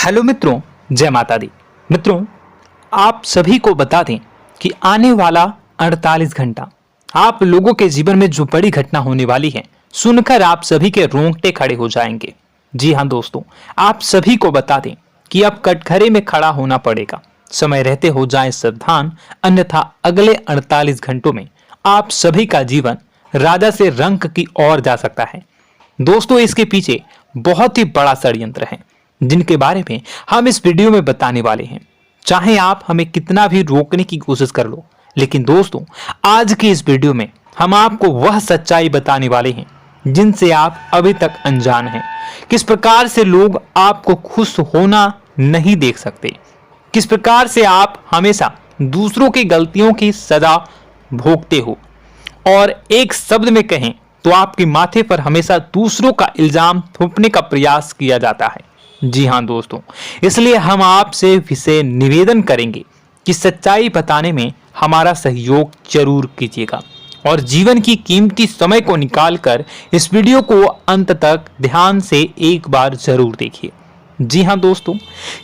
Hello मित्रों, जय माता दी। मित्रों, आप सभी को बता दें कि आने वाला 48 घंटा आप लोगों के जीवन में जो बड़ी घटना होने वाली है, सुनकर आप सभी के रोंगटे खड़े हो जाएंगे। जी हाँ दोस्तों, आप सभी को बता दें कि अब कटघरे में खड़ा होना पड़ेगा। समय रहते हो जाए सावधान, अन्यथा अगले 48 घंटों में आप सभी का जीवन राजा से रंक की ओर जा सकता है। दोस्तों, इसके पीछे बहुत ही बड़ा षड्यंत्र है जिनके बारे में हम इस वीडियो में बताने वाले हैं। चाहे आप हमें कितना भी रोकने की कोशिश कर लो, लेकिन दोस्तों आज की इस वीडियो में हम आपको वह सच्चाई बताने वाले हैं जिनसे आप अभी तक अनजान हैं। किस प्रकार से लोग आपको खुश होना नहीं देख सकते, किस प्रकार से आप हमेशा दूसरों की गलतियों की सजा भोगते हो, और एक शब्द में कहें तो आपके माथे पर हमेशा दूसरों का इल्जाम थोपने का प्रयास किया जाता है। जी हाँ दोस्तों, इसलिए हम आपसे विशेष निवेदन करेंगे कि सच्चाई बताने में हमारा सहयोग जरूर कीजिएगा और जीवन की कीमती समय को निकालकर इस वीडियो को अंत तक ध्यान से एक बार जरूर देखिए। जी हाँ दोस्तों,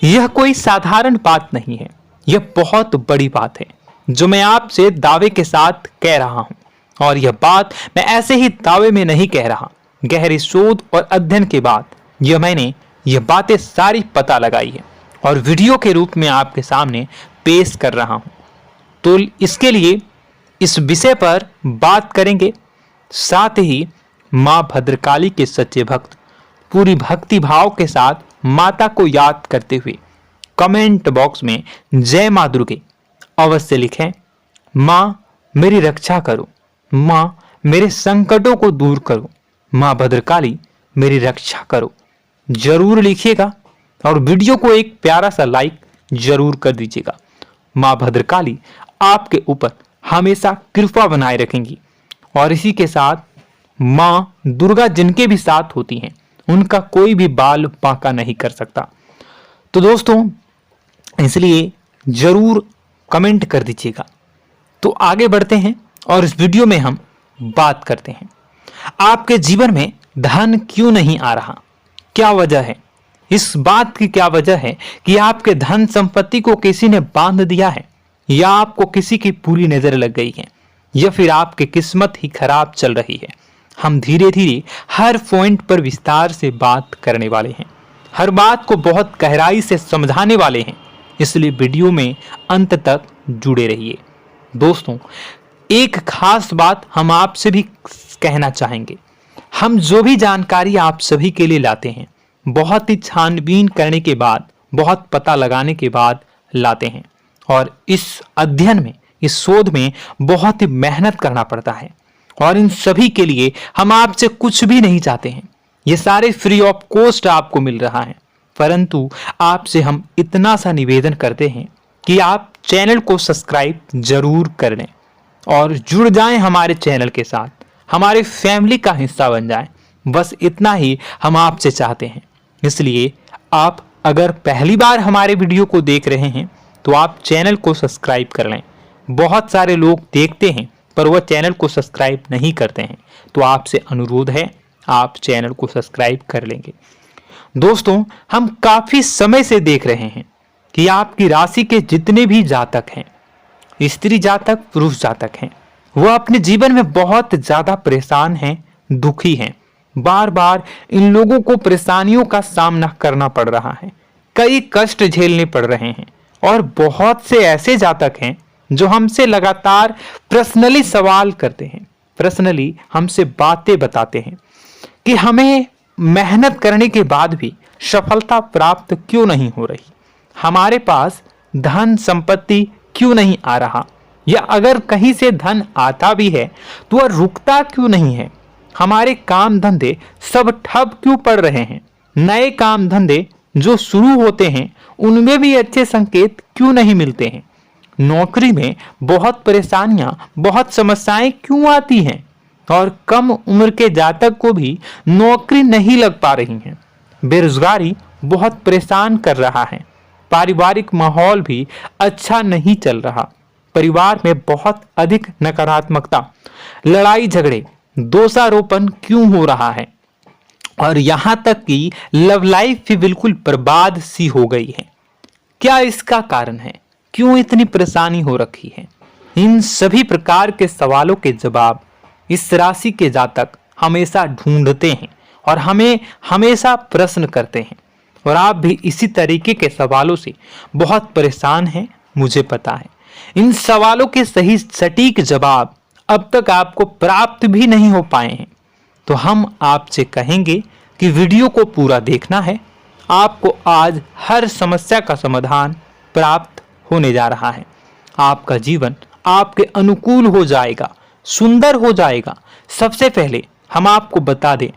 यह कोई साधारण बात नहीं है, यह बहुत बड़ी बात है जो मैं आपसे दावे के साथ कह रहा हूं। और यह बात मैं ऐसे ही दावे में नहीं कह रहा, गहरी शोध और अध्ययन के बाद मैंने यह बातें सारी पता लगाई है और वीडियो के रूप में आपके सामने पेश कर रहा हूं। तो इसके लिए इस विषय पर बात करेंगे। साथ ही मां भद्रकाली के सच्चे भक्त पूरी भक्ति भाव के साथ माता को याद करते हुए कमेंट बॉक्स में जय मां दुर्गे अवश्य लिखें। मां मेरी रक्षा करो, मां मेरे संकटों को दूर करो, मां भद्रकाली मेरी रक्षा करो, जरूर लिखिएगा और वीडियो को एक प्यारा सा लाइक जरूर कर दीजिएगा। मां भद्रकाली आपके ऊपर हमेशा कृपा बनाए रखेंगी और इसी के साथ मां दुर्गा जिनके भी साथ होती हैं उनका कोई भी बाल बांका नहीं कर सकता। तो दोस्तों, इसलिए जरूर कमेंट कर दीजिएगा। तो आगे बढ़ते हैं और इस वीडियो में हम बात करते हैं, आपके जीवन में धन क्यों नहीं आ रहा, क्या वजह है। इस बात की क्या वजह है कि आपके धन संपत्ति को किसी ने बांध दिया है, या आपको किसी की पूरी नजर लग गई है, या फिर आपकी किस्मत ही खराब चल रही है। हम धीरे धीरे हर पॉइंट पर विस्तार से बात करने वाले हैं, हर बात को बहुत गहराई से समझाने वाले हैं, इसलिए वीडियो में अंत तक जुड़े रहिए। दोस्तों, एक खास बात हम आपसे भी कहना चाहेंगे, हम जो भी जानकारी आप सभी के लिए लाते हैं बहुत ही छानबीन करने के बाद, बहुत पता लगाने के बाद लाते हैं, और इस अध्ययन में, इस शोध में बहुत ही मेहनत करना पड़ता है। और इन सभी के लिए हम आपसे कुछ भी नहीं चाहते हैं, ये सारे फ्री ऑफ कॉस्ट आपको मिल रहा है, परंतु आपसे हम इतना सा निवेदन करते हैं कि आप चैनल को सब्सक्राइब जरूर कर लें और जुड़ जाएं हमारे चैनल के साथ, हमारे फैमिली का हिस्सा बन जाएं। बस इतना ही हम आपसे चाहते हैं। इसलिए आप अगर पहली बार हमारे वीडियो को देख रहे हैं तो आप चैनल को सब्सक्राइब कर लें। बहुत सारे लोग देखते हैं पर वह चैनल को सब्सक्राइब नहीं करते हैं, तो आपसे अनुरोध है आप चैनल को सब्सक्राइब कर लेंगे। दोस्तों, हम काफी समय से देख रहे हैं कि आपकी राशि के जितने भी जातक हैं, स्त्री जातक, पुरुष जातक हैं, वह अपने जीवन में बहुत ज्यादा परेशान हैं, दुखी हैं। बार बार इन लोगों को परेशानियों का सामना करना पड़ रहा है, कई कष्ट झेलने पड़ रहे हैं, और बहुत से ऐसे जातक हैं जो हमसे लगातार पर्सनली सवाल करते हैं, पर्सनली हमसे बातें बताते हैं कि हमें मेहनत करने के बाद भी सफलता प्राप्त क्यों नहीं हो रही, हमारे पास धन संपत्ति क्यों नहीं आ रहा, या अगर कहीं से धन आता भी है तो वह रुकता क्यों नहीं है, हमारे काम धंधे सब ठप क्यों पड़ रहे हैं, नए काम धंधे जो शुरू होते हैं उनमें भी अच्छे संकेत क्यों नहीं मिलते हैं, नौकरी में बहुत परेशानियां, बहुत समस्याएं क्यों आती हैं, और कम उम्र के जातक को भी नौकरी नहीं लग पा रही है, बेरोजगारी बहुत परेशान कर रहा है, पारिवारिक माहौल भी अच्छा नहीं चल रहा, परिवार में बहुत अधिक नकारात्मकता, लड़ाई झगड़े, दोषारोपण क्यों हो रहा है, और यहां तक कि लव लाइफ भी बिल्कुल बर्बाद सी हो गई है। क्या इसका कारण है? क्यों इतनी परेशानी हो रखी है? इन सभी प्रकार के सवालों के जवाब इस राशि के जातक हमेशा ढूंढते हैं और हमें हमेशा प्रश्न करते हैं। और आप भी इसी तरीके के सवालों से बहुत परेशान हैं, मुझे पता है। इन सवालों के सही सटीक जवाब अब तक आपको प्राप्त भी नहीं हो पाए हैं। तो हम आपसे कहेंगे कि वीडियो को पूरा देखना है। आपको आज हर समस्या का समाधान प्राप्त होने जा रहा है। आपका जीवन आपके अनुकूल हो जाएगा, सुंदर हो जाएगा। सबसे पहले हम आपको बता दें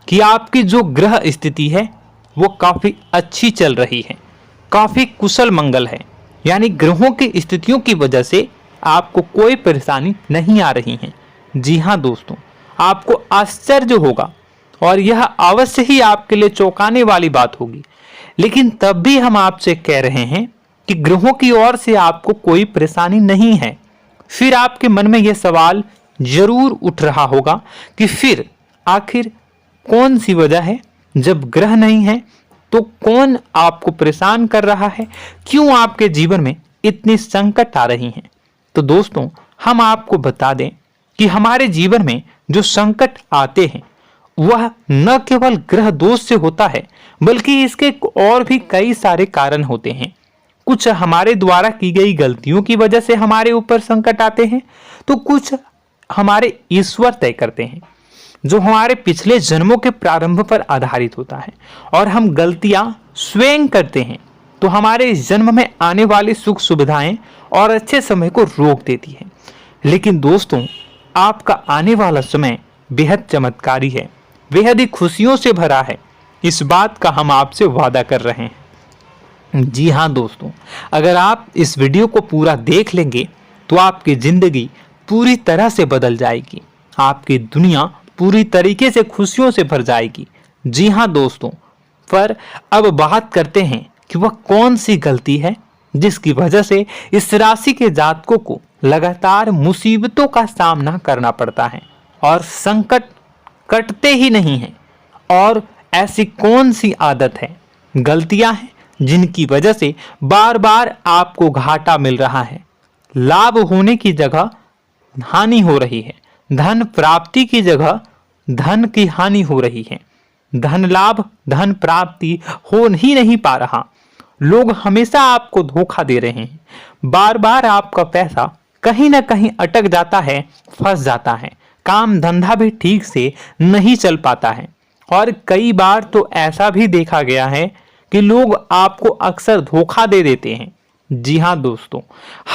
कि आपकी जो ग्रह स्थिति है वो काफी अच्छी चल रही है, काफी कुशल मंगल है। यानी ग्रहों की स्थितियों की वजह से आपको कोई परेशानी नहीं आ रही है। जी हाँ दोस्तों, आपको आश्चर्य होगा और यह अवश्य ही आपके लिए चौंकाने वाली बात होगी। लेकिन तब भी हम आपसे कह रहे हैं कि ग्रहों की ओर से आपको कोई परेशानी नहीं है। फिर आपके मन में यह सवाल जरूर उठ रहा होगा कि फिर आखिर कौन सी वजह है? जब ग्रह नहीं है तो कौन आपको परेशान कर रहा है? क्यों आपके जीवन में इतनी संकट आ रही हैं? तो दोस्तों, हम आपको बता दें कि हमारे जीवन में जो संकट आते हैं वह न केवल ग्रह दोष से होता है, बल्कि इसके और भी कई सारे कारण होते हैं। कुछ हमारे द्वारा की गई गलतियों की वजह से हमारे ऊपर संकट आते हैं, तो कुछ हमारे ईश्वर तय करते हैं, जो हमारे पिछले जन्मों के प्रारंभ पर आधारित होता है। और हम गलतियां स्वयं करते हैं तो हमारे इस जन्म में आने वाली सुख सुविधाएं और अच्छे समय को रोक देती है। लेकिन दोस्तों, आपका आने वाला समय बेहद चमत्कारी है, बेहद ही खुशियों से भरा है। इस बात का हम आपसे वादा कर रहे हैं। जी हाँ दोस्तों, अगर आप इस वीडियो को पूरा देख लेंगे तो आपकी जिंदगी पूरी तरह से बदल जाएगी, आपकी दुनिया पूरी तरीके से खुशियों से भर जाएगी। जी हाँ दोस्तों, पर अब बात करते हैं कि वह कौन सी गलती है जिसकी वजह से इस राशि के जातकों को लगातार मुसीबतों का सामना करना पड़ता है और संकट कटते ही नहीं हैं। और ऐसी कौन सी आदत है, गलतियां हैं जिनकी वजह से बार बार आपको घाटा मिल रहा है, लाभ होने की जगह हानि हो रही है, धन प्राप्ति की जगह धन की हानि हो रही है, धन लाभ धन प्राप्ति हो ही नहीं पा रहा, लोग हमेशा आपको धोखा दे रहे हैं, बार बार आपका पैसा कहीं ना कहीं अटक जाता है, फंस जाता है, काम धंधा भी ठीक से नहीं चल पाता है। और कई बार तो ऐसा भी देखा गया है कि लोग आपको अक्सर धोखा दे देते हैं। जी हाँ दोस्तों,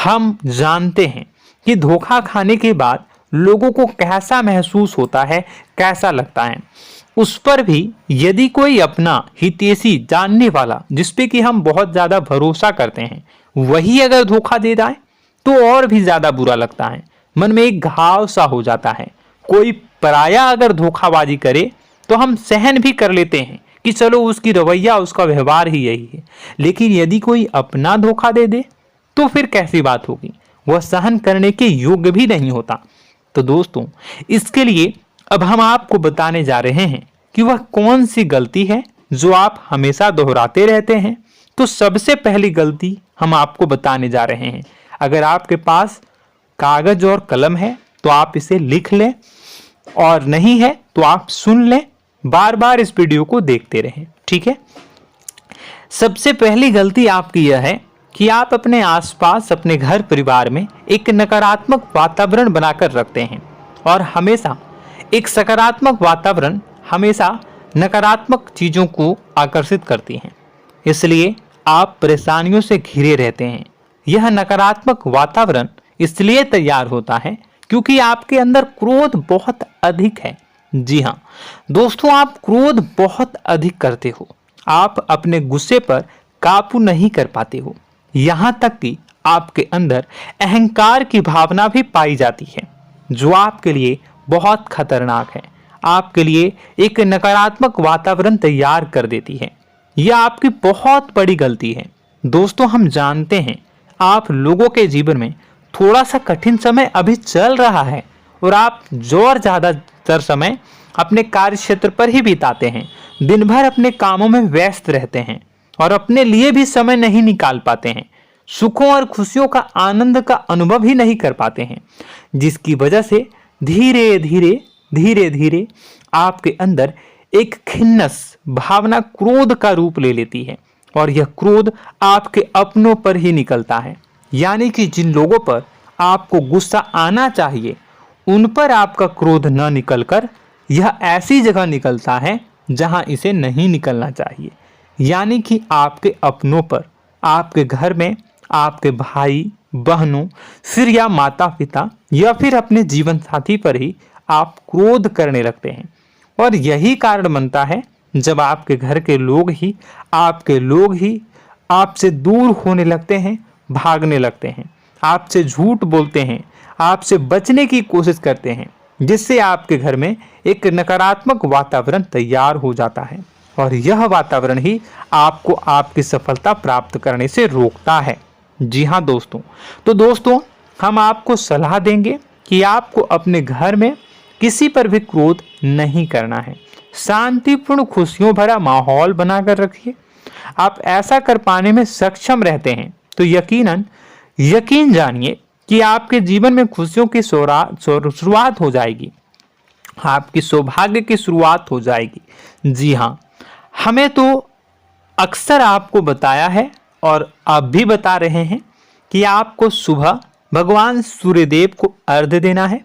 हम जानते हैं कि धोखा खाने के बाद लोगों को कैसा महसूस होता है, कैसा लगता है। उस पर भी यदि कोई अपना हितैषी जानने वाला, जिसपे कि हम बहुत ज्यादा भरोसा करते हैं, वही अगर धोखा दे जाए तो और भी ज्यादा बुरा लगता है, मन में एक घाव सा हो जाता है। कोई पराया अगर धोखाबाजी करे तो हम सहन भी कर लेते हैं कि चलो उसकी रवैया, उसका व्यवहार ही यही है। लेकिन यदि कोई अपना धोखा दे दे तो फिर कैसी बात होगी, वह सहन करने के योग्य भी नहीं होता। तो दोस्तों, इसके लिए अब हम आपको बताने जा रहे हैं कि वह कौन सी गलती है जो आप हमेशा दोहराते रहते हैं। तो सबसे पहली गलती हम आपको बताने जा रहे हैं। अगर आपके पास कागज और कलम है तो आप इसे लिख लें, और नहीं है तो आप सुन लें, बार बार इस वीडियो को देखते रहें, ठीक है। सबसे पहली गलती आपकी यह है कि आप अपने आसपास, अपने घर परिवार में एक नकारात्मक वातावरण बनाकर रखते हैं। और हमेशा एक सकारात्मक वातावरण हमेशा नकारात्मक चीजों को आकर्षित करती हैं, इसलिए आप परेशानियों से घिरे रहते हैं। यह नकारात्मक वातावरण इसलिए तैयार होता है क्योंकि आपके अंदर क्रोध बहुत अधिक है। जी हाँ दोस्तों, आप क्रोध बहुत अधिक करते हो, आप अपने गुस्से पर काबू नहीं कर पाते हो, यहाँ तक कि आपके अंदर अहंकार की भावना भी पाई जाती है, जो आपके लिए बहुत खतरनाक है, आपके लिए एक नकारात्मक वातावरण तैयार कर देती है। यह आपकी बहुत बड़ी गलती है। दोस्तों, हम जानते हैं आप लोगों के जीवन में थोड़ा सा कठिन समय अभी चल रहा है और आप और ज्यादातर समय अपने कार्य क्षेत्र पर ही बिताते हैं, दिन भर अपने कामों में व्यस्त रहते हैं और अपने लिए भी समय नहीं निकाल पाते हैं, सुखों और खुशियों का आनंद का अनुभव ही नहीं कर पाते हैं, जिसकी वजह से धीरे धीरे धीरे धीरे आपके अंदर एक खिन्नस भावना क्रोध का रूप ले लेती है और यह क्रोध आपके अपनों पर ही निकलता है। यानी कि जिन लोगों पर आपको गुस्सा आना चाहिए उन पर आपका क्रोध न निकलकर यह ऐसी जगह निकलता है जहां इसे नहीं निकलना चाहिए। यानी कि आपके अपनों पर, आपके घर में आपके भाई बहनों, फिर या माता पिता या फिर अपने जीवन साथी पर ही आप क्रोध करने लगते हैं। और यही कारण बनता है जब आपके घर के लोग ही आपसे दूर होने लगते हैं, भागने लगते हैं, आपसे झूठ बोलते हैं, आपसे बचने की कोशिश करते हैं, जिससे आपके घर में एक नकारात्मक वातावरण तैयार हो जाता है और यह वातावरण ही आपको आपकी सफलता प्राप्त करने से रोकता है। जी हाँ दोस्तों, तो दोस्तों हम आपको सलाह देंगे कि आपको अपने घर में किसी पर भी क्रोध नहीं करना है। शांतिपूर्ण खुशियों भरा माहौल बनाकर रखिए। आप ऐसा कर पाने में सक्षम रहते हैं तो यकीन जानिए कि आपके जीवन में खुशियों की शुरुआत हो जाएगी, आपकी सौभाग्य की शुरुआत हो जाएगी। जी हाँ, हमें तो अक्सर आपको बताया है और आप भी बता रहे हैं कि आपको सुबह भगवान सूर्यदेव को अर्घ्य देना है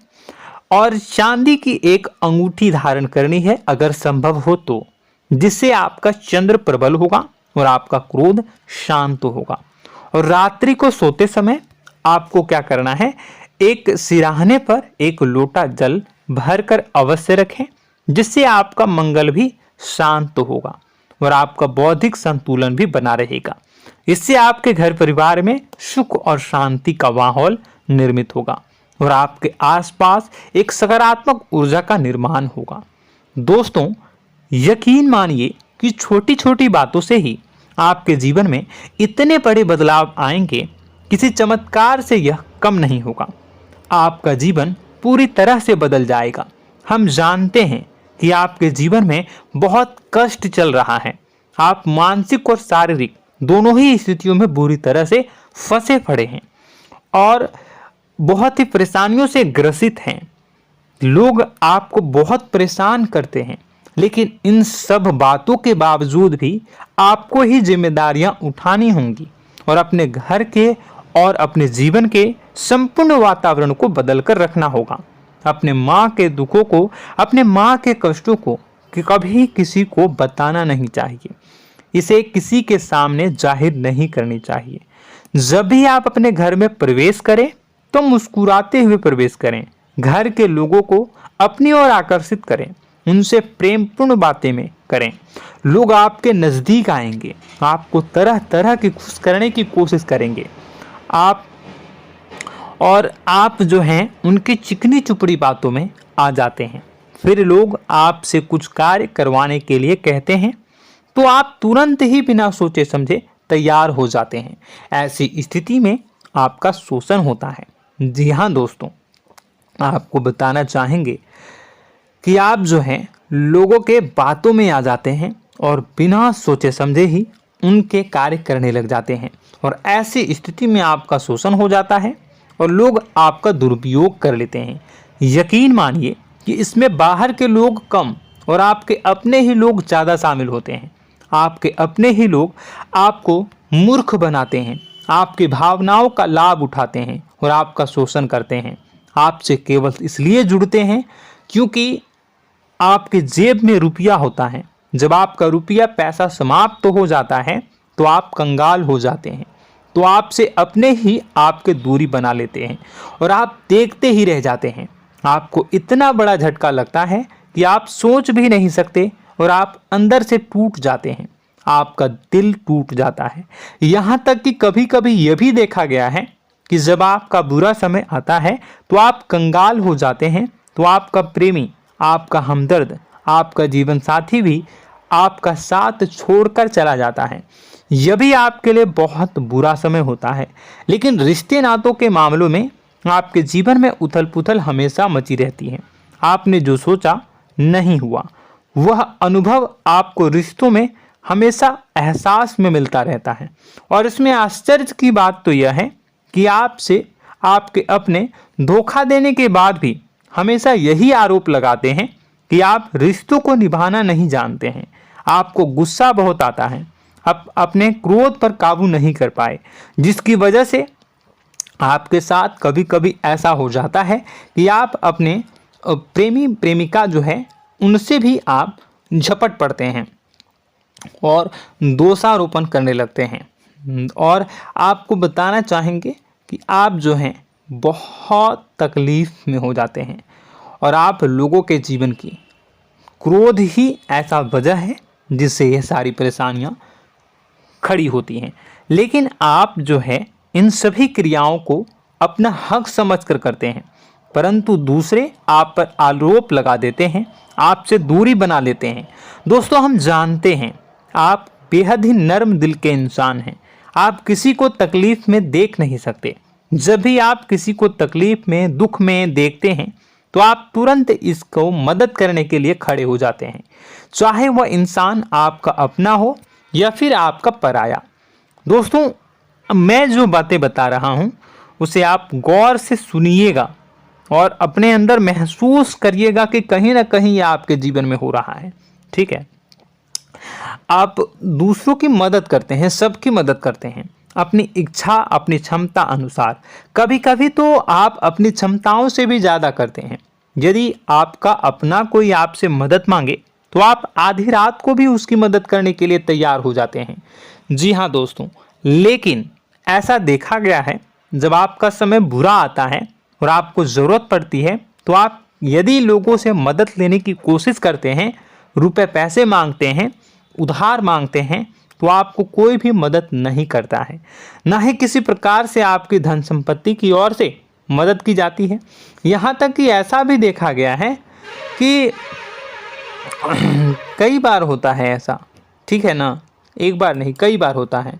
और चांदी की एक अंगूठी धारण करनी है अगर संभव हो तो, जिससे आपका चंद्र प्रबल होगा और आपका क्रोध शांत होगा। और रात्रि को सोते समय आपको क्या करना है, एक सिराहने पर एक लोटा जल भरकर अवश्य रखें, जिससे आपका मंगल भी शांत होगा और आपका बौद्धिक संतुलन भी बना रहेगा। इससे आपके घर परिवार में सुख और शांति का माहौल निर्मित होगा और आपके आसपास एक सकारात्मक ऊर्जा का निर्माण होगा। दोस्तों यकीन मानिए कि छोटी छोटी बातों से ही आपके जीवन में इतने बड़े बदलाव आएंगे, किसी चमत्कार से यह कम नहीं होगा। आपका जीवन पूरी तरह से बदल जाएगा। हम जानते हैं कि आपके जीवन में बहुत कष्ट चल रहा है, आप मानसिक और शारीरिक दोनों ही स्थितियों में बुरी तरह से फंसे पड़े हैं और बहुत ही परेशानियों से ग्रसित हैं। लोग आपको बहुत परेशान करते हैं, लेकिन इन सब बातों के बावजूद भी आपको ही जिम्मेदारियां उठानी होंगी और अपने घर के और अपने जीवन के संपूर्ण वातावरण को बदलकर रखना होगा। अपने माँ के दुखों को, अपने माँ के कष्टों को कभी किसी को बताना नहीं चाहिए, इसे किसी के सामने जाहिर नहीं करनी चाहिए। जब भी आप अपने घर में प्रवेश करें तो मुस्कुराते हुए प्रवेश करें, घर के लोगों को अपनी ओर आकर्षित करें, उनसे प्रेमपूर्ण बातें में करें। लोग आपके नज़दीक आएंगे, आपको तरह तरह की खुश करने की कोशिश करेंगे। आप जो हैं उनकी चिकनी चुपड़ी बातों में आ जाते हैं। फिर लोग आपसे कुछ कार्य करवाने के लिए कहते हैं तो आप तुरंत ही बिना सोचे समझे तैयार हो जाते हैं। ऐसी स्थिति में आपका शोषण होता है। जी हाँ दोस्तों, आपको बताना चाहेंगे कि आप जो हैं लोगों के बातों में आ जाते हैं और बिना सोचे समझे ही उनके कार्य करने लग जाते हैं और ऐसी स्थिति में आपका शोषण हो जाता है और लोग आपका दुरुपयोग कर लेते हैं। यकीन मानिए कि इसमें बाहर के लोग कम और आपके अपने ही लोग ज़्यादा शामिल होते हैं। आपके अपने ही लोग आपको मूर्ख बनाते हैं, आपकी भावनाओं का लाभ उठाते हैं और आपका शोषण करते हैं। आपसे केवल इसलिए जुड़ते हैं क्योंकि आपके जेब में रुपया होता है। जब आपका रुपया पैसा समाप्त हो जाता है तो आप कंगाल हो जाते हैं, तो आपसे अपने ही आपके दूरी बना लेते हैं और आप देखते ही रह जाते हैं। आपको इतना बड़ा झटका लगता है कि आप सोच भी नहीं सकते और आप अंदर से टूट जाते हैं, आपका दिल टूट जाता है। यहाँ तक कि कभी कभी यह भी देखा गया है कि जब आपका बुरा समय आता है तो आप कंगाल हो जाते हैं, तो आपका प्रेमी, आपका हमदर्द, आपका जीवन साथी भी आपका साथ छोड़कर चला जाता है। यह भी आपके लिए बहुत बुरा समय होता है। लेकिन रिश्ते नातों के मामलों में आपके जीवन में उथल पुथल हमेशा मची रहती है। आपने जो सोचा नहीं हुआ। वह अनुभव आपको रिश्तों में हमेशा एहसास में मिलता रहता है। और इसमें आश्चर्य की बात तो यह है कि आपसे आपके अपने धोखा देने के बाद भी हमेशा यही आरोप लगाते हैं कि आप रिश्तों को निभाना नहीं जानते हैं। आपको गुस्सा बहुत आता है, आप अपने क्रोध पर काबू नहीं कर पाए, जिसकी वजह से आपके साथ कभी कभी ऐसा हो जाता है कि आप अपने प्रेमी प्रेमिका जो है उनसे भी आप झपट पड़ते हैं और दोषारोपण करने लगते हैं। और आपको बताना चाहेंगे कि आप जो हैं बहुत तकलीफ में हो जाते हैं और आप लोगों के जीवन की क्रोध ही ऐसा वजह है जिससे यह सारी परेशानियां खड़ी होती हैं। लेकिन आप जो है इन सभी क्रियाओं को अपना हक समझकर करते हैं, परंतु दूसरे आप पर आरोप लगा देते हैं, आपसे दूरी बना लेते हैं। दोस्तों, हम जानते हैं आप बेहद ही नर्म दिल के इंसान हैं। आप किसी को तकलीफ में देख नहीं सकते। जब भी आप किसी को तकलीफ में, दुख में देखते हैं तो आप तुरंत इसको मदद करने के लिए खड़े हो जाते हैं, चाहे वह इंसान आपका अपना हो या फिर आपका पराया। दोस्तों, मैं जो बातें बता रहा हूं उसे आप गौर से सुनिएगा और अपने अंदर महसूस करिएगा कि कहीं ना कहीं यह आपके जीवन में हो रहा है। ठीक है, आप दूसरों की मदद करते हैं, सबकी मदद करते हैं अपनी इच्छा, अपनी क्षमता अनुसार। कभी कभी तो आप अपनी क्षमताओं से भी ज़्यादा करते हैं। यदि आपका अपना कोई आपसे मदद मांगे तो आप आधी रात को भी उसकी मदद करने के लिए तैयार हो जाते हैं। जी हाँ दोस्तों, लेकिन ऐसा देखा गया है जब आपका समय बुरा आता है और आपको ज़रूरत पड़ती है तो आप यदि लोगों से मदद लेने की कोशिश करते हैं, रुपए पैसे मांगते हैं, उधार मांगते हैं, तो आपको कोई भी मदद नहीं करता है। ना ही किसी प्रकार से आपकी धन संपत्ति की ओर से मदद की जाती है। यहाँ तक कि ऐसा भी देखा गया है कि कई बार होता है ऐसा, ठीक है ना, एक बार नहीं कई बार होता है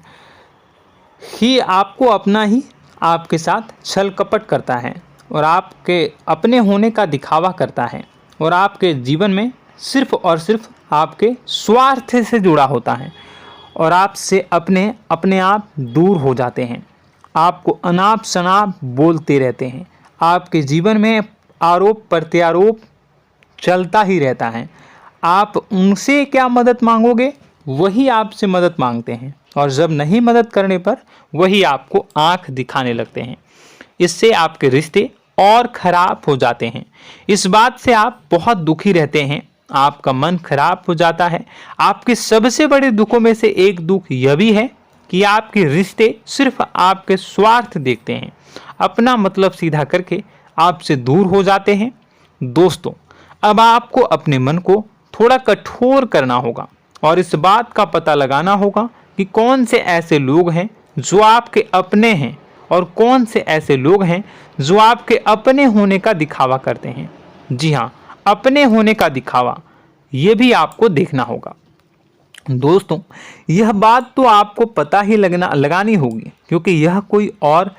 कि आपको अपना ही आपके साथ छल कपट करता है और आपके अपने होने का दिखावा करता है और आपके जीवन में सिर्फ और सिर्फ आपके स्वार्थ से जुड़ा होता है और आपसे अपने आप दूर हो जाते हैं। आपको अनाप शनाप बोलते रहते हैं। आपके जीवन में आरोप प्रत्यारोप चलता ही रहता है। आप उनसे क्या मदद मांगोगे, वही आपसे मदद मांगते हैं और जब नहीं मदद करने पर वही आपको आंख दिखाने लगते हैं। इससे आपके रिश्ते और खराब हो जाते हैं। इस बात से आप बहुत दुखी रहते हैं, आपका मन खराब हो जाता है। आपके सबसे बड़े दुखों में से एक दुख यह भी है कि आपके रिश्ते सिर्फ आपके स्वार्थ देखते हैं, अपना मतलब सीधा करके आपसे दूर हो जाते हैं। दोस्तों, अब आपको अपने मन को थोड़ा कठोर करना होगा और इस बात का पता लगाना होगा कि कौन से ऐसे लोग हैं जो आपके अपने हैं और कौन से ऐसे लोग हैं जो आपके अपने होने का दिखावा करते हैं। जी हाँ, अपने होने का दिखावा, ये भी आपको देखना होगा। दोस्तों, यह बात तो आपको पता ही लगानी होगी, क्योंकि यह कोई और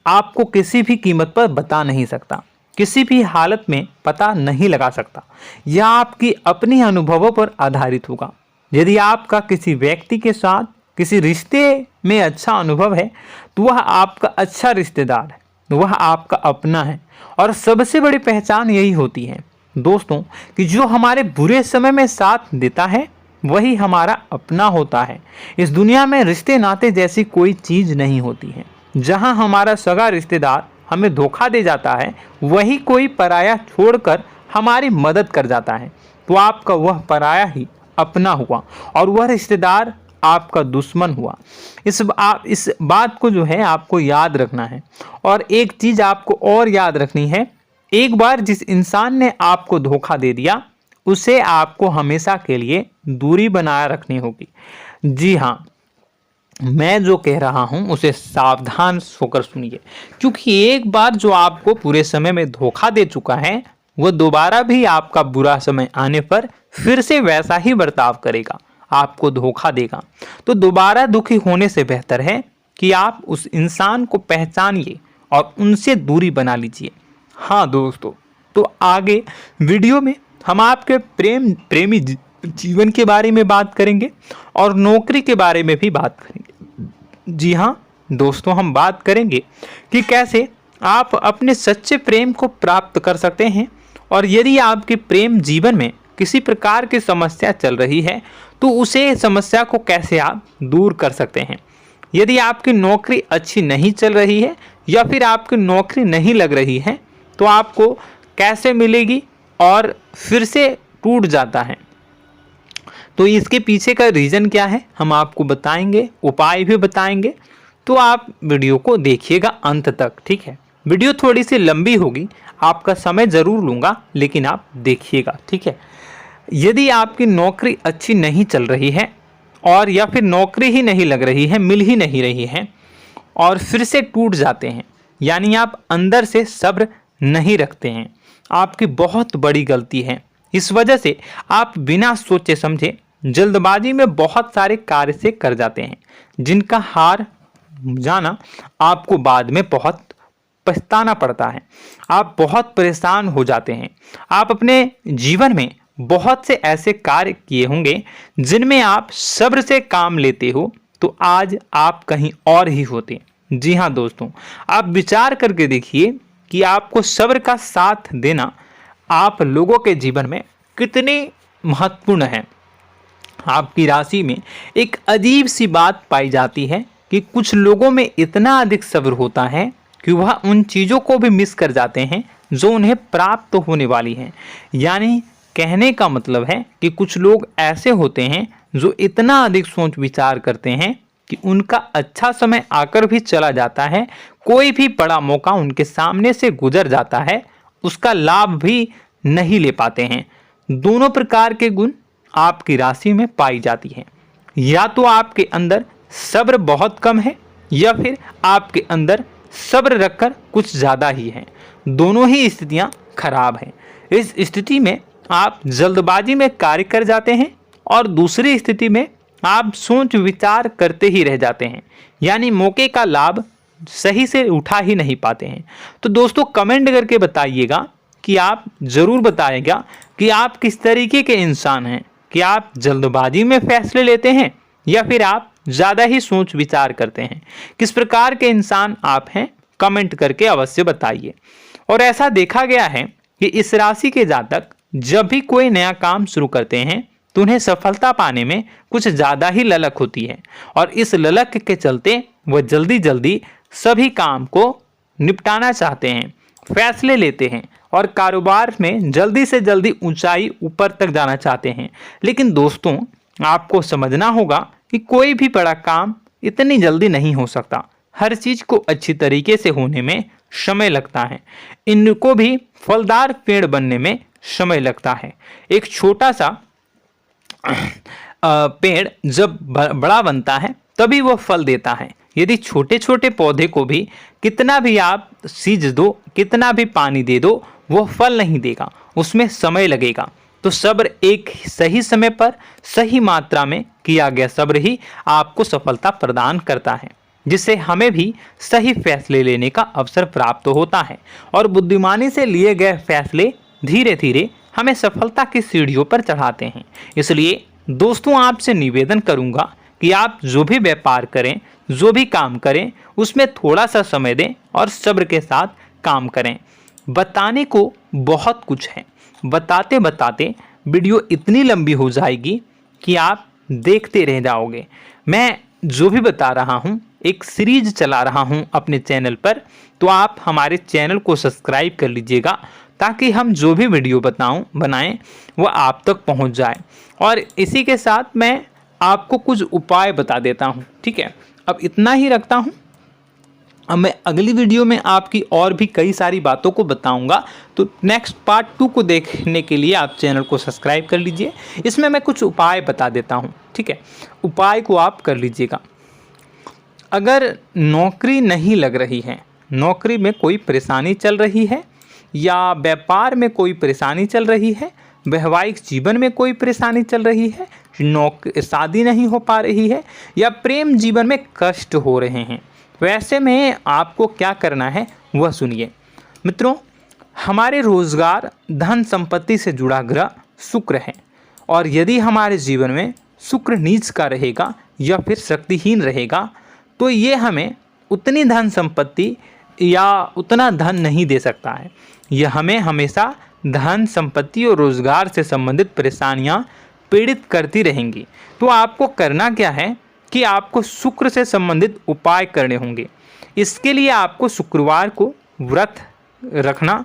आपको किसी भी कीमत पर बता नहीं सकता, किसी भी हालत में पता नहीं लगा सकता। यह आपकी अपनी अनुभवों पर आधारित होगा। यदि आपका किसी व्यक्ति के साथ किसी रिश्ते में अच्छा अनुभव है तो वह आपका अच्छा रिश्तेदार है, वह आपका अपना है। और सबसे बड़ी पहचान यही होती है दोस्तों कि जो हमारे बुरे समय में साथ देता है वही हमारा अपना होता है। इस दुनिया में रिश्ते नाते जैसी कोई चीज़ नहीं होती है। जहां हमारा सगा रिश्तेदार हमें धोखा दे जाता है, वही कोई पराया छोड़कर हमारी मदद कर जाता है, तो आपका वह पराया ही अपना हुआ और वह रिश्तेदार आपका दुश्मन हुआ। इस बात को जो है आपको याद रखना है। और एक चीज़ आपको और याद रखनी है, एक बार जिस इंसान ने आपको धोखा दे दिया उसे आपको हमेशा के लिए दूरी बनाए रखनी होगी। जी हाँ, मैं जो कह रहा हूं उसे सावधान होकर सुनिए, क्योंकि एक बार जो आपको पूरे समय में धोखा दे चुका है वह दोबारा भी आपका बुरा समय आने पर फिर से वैसा ही बर्ताव करेगा, आपको धोखा देगा। तो दोबारा दुखी होने से बेहतर है कि आप उस इंसान को पहचानिए और उनसे दूरी बना लीजिए। हाँ दोस्तों, तो आगे वीडियो में हम आपके प्रेमी जीवन के बारे में बात करेंगे और नौकरी के बारे में भी बात करेंगे। जी हाँ दोस्तों, हम बात करेंगे कि कैसे आप अपने सच्चे प्रेम को प्राप्त कर सकते हैं, और यदि आपके प्रेम जीवन में किसी प्रकार की समस्या चल रही है तो उसे समस्या को कैसे आप दूर कर सकते हैं। यदि आपकी नौकरी अच्छी नहीं चल रही है या फिर आपकी नौकरी नहीं लग रही है तो आपको कैसे मिलेगी और फिर से टूट जाता है, तो इसके पीछे का रीज़न क्या है हम आपको बताएंगे, उपाय भी बताएंगे। तो आप वीडियो को देखिएगा अंत तक, ठीक है। वीडियो थोड़ी सी लंबी होगी, आपका समय ज़रूर लूँगा, लेकिन आप देखिएगा, ठीक है। यदि आपकी नौकरी अच्छी नहीं चल रही है और या फिर नौकरी ही नहीं लग रही है, मिल ही नहीं रही है और फिर से टूट जाते हैं, यानी आप अंदर से सब्र नहीं रखते हैं, आपकी बहुत बड़ी गलती है। इस वजह से आप बिना सोचे समझे जल्दबाजी में बहुत सारे कार्य से कर जाते हैं, जिनका हार जाना आपको बाद में बहुत पछताना पड़ता है। आप बहुत परेशान हो जाते हैं। आप अपने जीवन में बहुत से ऐसे कार्य किए होंगे जिनमें आप सब्र से काम लेते हो, तो आज आप कहीं और ही होते। जी हाँ दोस्तों, आप विचार करके देखिए कि आपको सब्र का साथ देना आप लोगों के जीवन में कितने महत्वपूर्ण है। आपकी राशि में एक अजीब सी बात पाई जाती है कि कुछ लोगों में इतना अधिक सब्र होता है कि वह उन चीज़ों को भी मिस कर जाते हैं जो उन्हें प्राप्त होने वाली हैं। यानी कहने का मतलब है कि कुछ लोग ऐसे होते हैं जो इतना अधिक सोच विचार करते हैं कि उनका अच्छा समय आकर भी चला जाता है, कोई भी बड़ा मौका उनके सामने से गुजर जाता है, उसका लाभ भी नहीं ले पाते हैं। दोनों प्रकार के गुण आपकी राशि में पाई जाती हैं। या तो आपके अंदर सब्र बहुत कम है या फिर आपके अंदर सब्र रखकर कुछ ज़्यादा ही है। दोनों ही स्थितियाँ खराब हैं। इस स्थिति में आप जल्दबाजी में कार्य कर जाते हैं और दूसरी स्थिति में आप सोच विचार करते ही रह जाते हैं, यानी मौके का लाभ सही से उठा ही नहीं पाते हैं। तो दोस्तों कमेंट करके बताइएगा कि आप ज़रूर बताइएगा कि आप किस तरीके के इंसान हैं, कि आप जल्दबाजी में फैसले लेते हैं या फिर आप ज़्यादा ही सोच विचार करते हैं। किस प्रकार के इंसान आप हैं, कमेंट करके अवश्य बताइए। और ऐसा देखा गया है कि इस राशि के जातक जब भी कोई नया काम शुरू करते हैं तो उन्हें सफलता पाने में कुछ ज़्यादा ही ललक होती है, और इस ललक के चलते वह जल्दी जल्दी सभी काम को निपटाना चाहते हैं, फैसले लेते हैं और कारोबार में जल्दी से जल्दी ऊंचाई ऊपर तक जाना चाहते हैं। लेकिन दोस्तों आपको समझना होगा कि कोई भी बड़ा काम इतनी जल्दी नहीं हो सकता। हर चीज़ को अच्छी तरीके से होने में समय लगता है। इनको भी फलदार पेड़ बनने में समय लगता है। एक छोटा सा पेड़ जब बड़ा बनता है तभी वो फल देता है। यदि छोटे छोटे पौधे को भी कितना भी आप सींच दो, कितना भी पानी दे दो, वो फल नहीं देगा, उसमें समय लगेगा। तो सब्र एक सही समय पर सही मात्रा में किया गया सब्र ही आपको सफलता प्रदान करता है, जिससे हमें भी सही फैसले लेने का अवसर प्राप्त होता है और बुद्धिमानी से लिए गए फैसले धीरे धीरे हमें सफलता की सीढ़ियों पर चढ़ाते हैं। इसलिए दोस्तों आपसे निवेदन करूंगा कि आप जो भी व्यापार करें, जो भी काम करें, उसमें थोड़ा सा समय दें और सब्र के साथ काम करें। बताने को बहुत कुछ है, बताते बताते वीडियो इतनी लंबी हो जाएगी कि आप देखते रह जाओगे। मैं जो भी बता रहा हूँ एक सीरीज चला रहा हूँ अपने चैनल पर, तो आप हमारे चैनल को सब्सक्राइब कर लीजिएगा ताकि हम जो भी वीडियो बनाएं वो आप तक पहुँच जाए। और इसी के साथ मैं आपको कुछ उपाय बता देता हूँ, ठीक है। अब इतना ही रखता हूँ। अब मैं अगली वीडियो में आपकी और भी कई सारी बातों को बताऊंगा, तो नेक्स्ट पार्ट 2 को देखने के लिए आप चैनल को सब्सक्राइब कर लीजिए। इसमें मैं कुछ उपाय बता देता हूं, ठीक है। उपाय को आप कर लीजिएगा। अगर नौकरी नहीं लग रही है, नौकरी में कोई परेशानी चल रही है, या व्यापार में कोई परेशानी चल रही है, वैवाहिक जीवन में कोई परेशानी चल रही है, शादी नहीं हो पा रही है, या प्रेम जीवन में कष्ट हो रहे हैं, वैसे में आपको क्या करना है वह सुनिए। मित्रों, हमारे रोजगार धन संपत्ति से जुड़ा ग्रह शुक्र है, और यदि हमारे जीवन में शुक्र नीच का रहेगा या फिर शक्तिहीन रहेगा तो ये हमें उतनी धन संपत्ति या उतना धन नहीं दे सकता है। यह हमें हमेशा धन संपत्ति और रोजगार से संबंधित परेशानियां पीड़ित करती रहेंगी। तो आपको करना क्या है कि आपको शुक्र से संबंधित उपाय करने होंगे। इसके लिए आपको शुक्रवार को व्रत रखना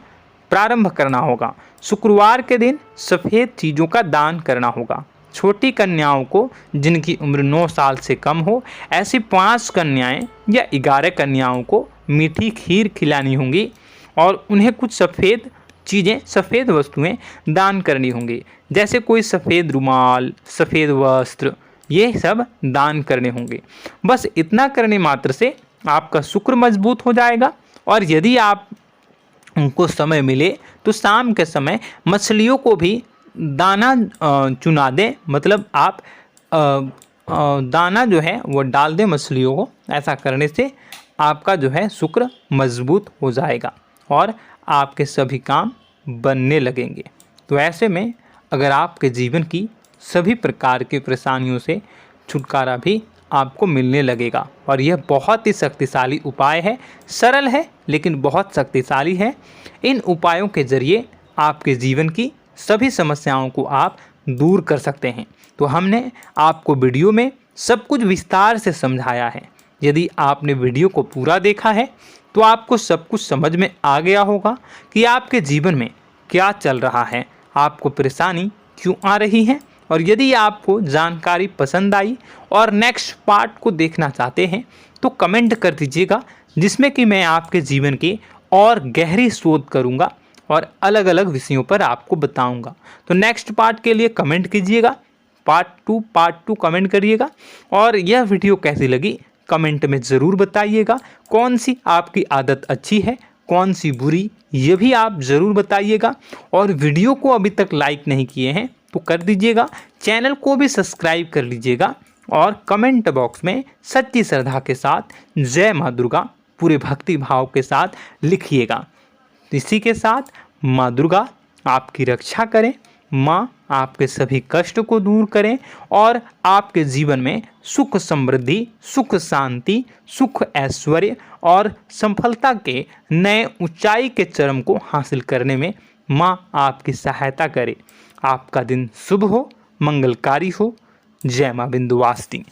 प्रारंभ करना होगा। शुक्रवार के दिन सफ़ेद चीज़ों का दान करना होगा। छोटी कन्याओं को जिनकी उम्र 9 साल से कम हो, ऐसी 5 कन्याएं या 11 कन्याओं को मीठी खीर खिलानी होंगी और उन्हें कुछ सफ़ेद चीज़ें, सफ़ेद वस्तुएं दान करनी होंगी, जैसे कोई सफ़ेद रुमाल, सफ़ेद वस्त्र, ये सब दान करने होंगे। बस इतना करने मात्र से आपका शुक्र मजबूत हो जाएगा। और यदि आप उनको समय मिले तो शाम के समय मछलियों को भी दाना चुना दें, मतलब आप दाना जो है वो डाल दें मछलियों को। ऐसा करने से आपका जो है शुक्र मजबूत हो जाएगा और आपके सभी काम बनने लगेंगे। तो ऐसे में अगर आपके जीवन की सभी प्रकार की परेशानियों से छुटकारा भी आपको मिलने लगेगा। और यह बहुत ही शक्तिशाली उपाय है, सरल है लेकिन बहुत शक्तिशाली है। इन उपायों के ज़रिए आपके जीवन की सभी समस्याओं को आप दूर कर सकते हैं। तो हमने आपको वीडियो में सब कुछ विस्तार से समझाया है। यदि आपने वीडियो को पूरा देखा है तो आपको सब कुछ समझ में आ गया होगा कि आपके जीवन में क्या चल रहा है, आपको परेशानी क्यों आ रही है। और यदि आपको जानकारी पसंद आई और नेक्स्ट पार्ट को देखना चाहते हैं तो कमेंट कर दीजिएगा, जिसमें कि मैं आपके जीवन की और गहरी शोध करूंगा और अलग अलग विषयों पर आपको बताऊंगा। तो नेक्स्ट पार्ट के लिए कमेंट कीजिएगा, पार्ट टू कमेंट करिएगा। और यह वीडियो कैसी लगी कमेंट में ज़रूर बताइएगा। कौन सी आपकी आदत अच्छी है, कौन सी बुरी, ये भी आप ज़रूर बताइएगा। और वीडियो को अभी तक लाइक नहीं किए हैं तो कर दीजिएगा, चैनल को भी सब्सक्राइब कर लीजिएगा और कमेंट बॉक्स में सच्ची श्रद्धा के साथ जय माँ दुर्गा पूरे भक्ति भाव के साथ लिखिएगा। इसी के साथ माँ दुर्गा आपकी रक्षा करें, माँ आपके सभी कष्ट को दूर करें और आपके जीवन में सुख समृद्धि, सुख शांति, सुख ऐश्वर्य और सफलता के नए ऊंचाई के चरम को हासिल करने में माँ आपकी सहायता करे। आपका दिन शुभ हो, मंगलकारी हो। जय माँ विंध्यवासिनी।